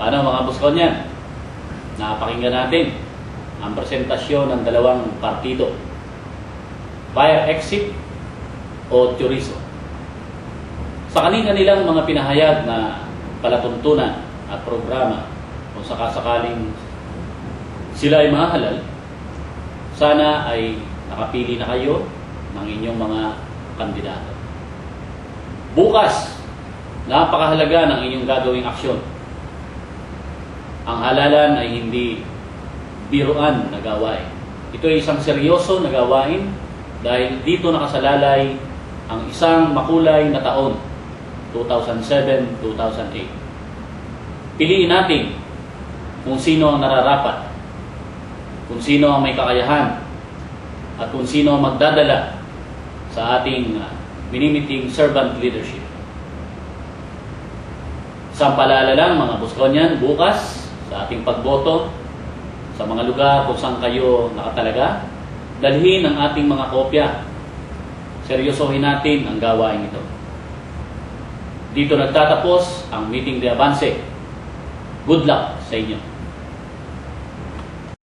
Paano mga Buskonyan? Napakinggan natin ang presentasyon ng dalawang partido. Fire exit o chorizo. Sa kanilang mga pinahayag na palatuntunan at programa, kung sakasakaling sila ay mahalal, sana ay nakapili na kayo ng inyong mga kandidato. Bukas, napakahalaga ng inyong gagawing aksyon. Ang halalan ay hindi biruan na gawain. Ito ay isang seryoso na gawain dahil dito nakasalalay ang isang makulay na taon, 2007-2008. Piliin natin kung sino ang nararapat, kung sino ang may kakayahan, at kung sino ang magdadala sa ating minimiting servant leadership. Sampalala lang mga Buskonyan, bukas sa ating pagboto sa mga lugar kung saan kayo nakatalaga, dalhin ang ating mga kopya. Seryosohin natin ang gawain ito. Dito nagtatapos ang meeting de avance. Good luck sa inyo.